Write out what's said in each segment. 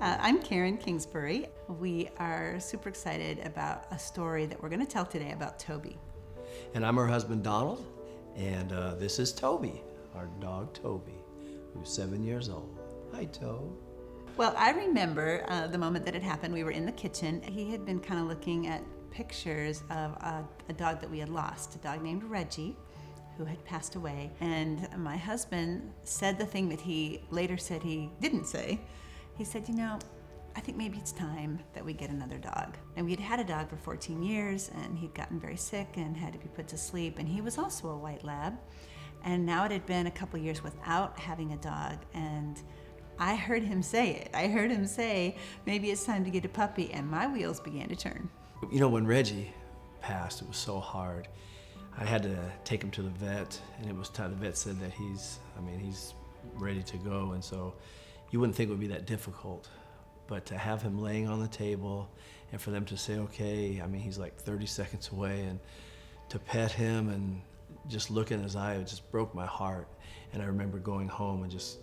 I'm Karen Kingsbury. We are super excited about a story that we're going to tell today about Toby. And I'm her husband, Donald, and this is Toby, our dog Toby, who's 7 years old. Hi, Tobe. Well, I remember the moment that it happened. We were in the kitchen. He had been kind of looking at pictures of a dog that we had lost, a dog named Reggie, who had passed away. And my husband said the thing that he later said he didn't say. He said, I think maybe it's time that we get another dog. And we had had a dog for 14 years, and he'd gotten very sick and had to be put to sleep. And he was also a white lab. And now it had been a couple years without having a dog. And I heard him say it. I heard him say, maybe it's time to get a puppy. And my wheels began to turn. When Reggie passed, it was so hard. I had to take him to the vet, and it was time. The vet said that he's ready to go, and so you wouldn't think it would be that difficult. But to have him laying on the table, and for them to say, okay, he's like 30 seconds away, and to pet him and just look in his eye, it just broke my heart. And I remember going home and just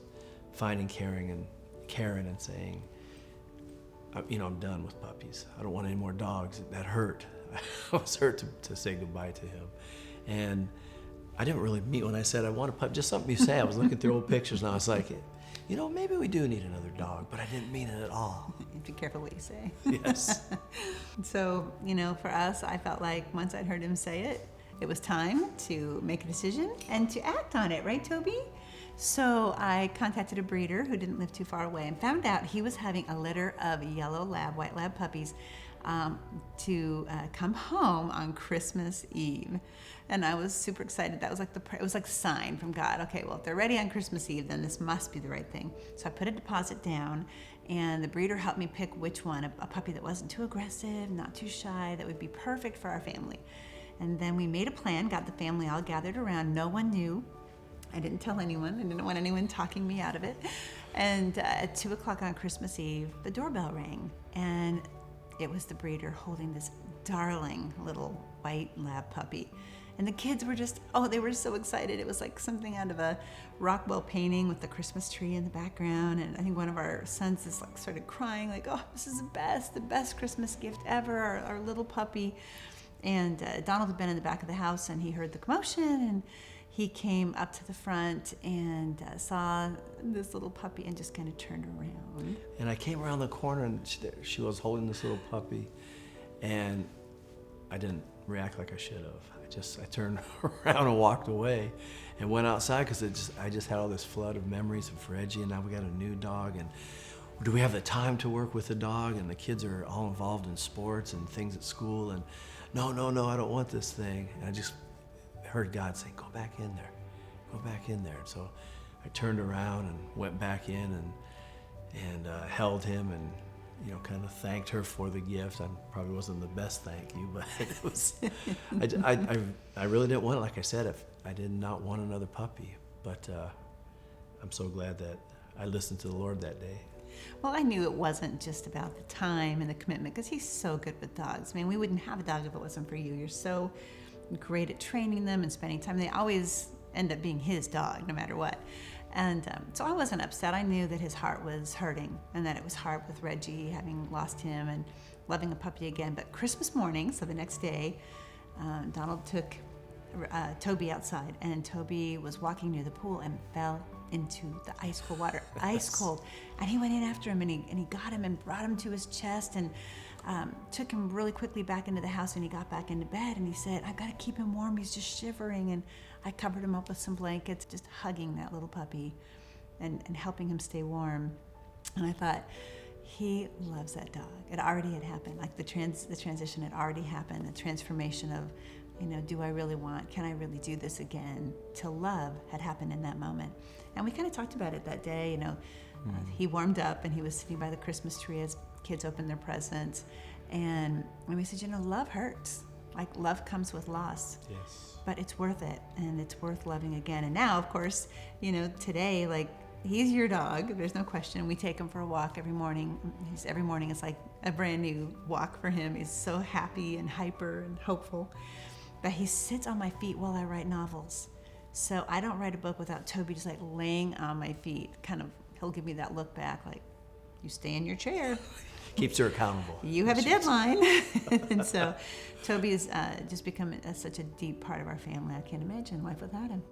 finding Karen and saying, I'm done with puppies. I don't want any more dogs. That hurt. I was hurt to say goodbye to him. And I didn't really mean when I said I want a puppy, just something you say. I was looking through old pictures and I was like, maybe we do need another dog, but I didn't mean it at all. Be careful what you say. Yes. So, for us, I felt like once I'd heard him say it, it was time to make a decision and to act on it, right, Toby? So I contacted a breeder who didn't live too far away and found out he was having a litter of yellow lab, white lab puppies to come home on Christmas Eve. And I was super excited. That was it was like a sign from God. Okay, well, if they're ready on Christmas Eve, then this must be the right thing. So I put a deposit down, and the breeder helped me pick which one, a puppy that wasn't too aggressive, not too shy, that would be perfect for our family. And then we made a plan, got the family all gathered around. No one knew. I didn't tell anyone. I didn't want anyone talking me out of it. And at 2 o'clock on Christmas Eve, the doorbell rang, and it was the breeder holding this darling little white lab puppy. And the kids were they were so excited. It was like something out of a Rockwell painting with the Christmas tree in the background. And I think one of our sons started crying, this is the best Christmas gift ever, our little puppy. And Donald had been in the back of the house, and he heard the commotion, and he came up to the front and saw this little puppy and just kind of turned around. And I came around the corner, and she was holding this little puppy, and I didn't react like I should have. I turned around and walked away and went outside because I just had all this flood of memories of Reggie, and now we got a new dog, and do we have the time to work with the dog? And the kids are all involved in sports and things at school, and no, I don't want this thing. And I just heard God say, go back in there. And so I turned around and went back in and held him and kind of thanked her for the gift. I probably wasn't the best thank you, but it was. I really didn't want it. Like I said, I did not want another puppy, but I'm so glad that I listened to the Lord that day. Well, I knew it wasn't just about the time and the commitment, because he's so good with dogs. We wouldn't have a dog if it wasn't for you. You're so great at training them and spending time. They always end up being his dog, no matter what. And so I wasn't upset. I knew that his heart was hurting, and that it was hard with Reggie, having lost him and loving a puppy again. But Christmas morning, so the next day, Donald took Toby outside, and Toby was walking near the pool and fell into the ice cold water, ice cold. And he went in after him, and he got him and brought him to his chest, and took him really quickly back into the house, and he got back into bed, and he said, I've got to keep him warm, he's just shivering. And I covered him up with some blankets, just hugging that little puppy and helping him stay warm. And I thought, he loves that dog. It already had happened. Like the transition had already happened. The transformation of, do I really can I really do this again? To love had happened in that moment. And we kind of talked about it that day. He warmed up, and he was sitting by the Christmas tree as kids opened their presents. And we said, love hurts. Like, love comes with loss. Yes. But it's worth it, and it's worth loving again. And now, of course, today, he's your dog. There's no question. We take him for a walk every morning. Every morning is like a brand new walk for him. He's so happy and hyper and hopeful. But he sits on my feet while I write novels. So I don't write a book without Toby just laying on my feet. He'll give me that look back, you stay in your chair. Keeps her accountable. You have a deadline. And so Toby's just become such a deep part of our family. I can't imagine life without him.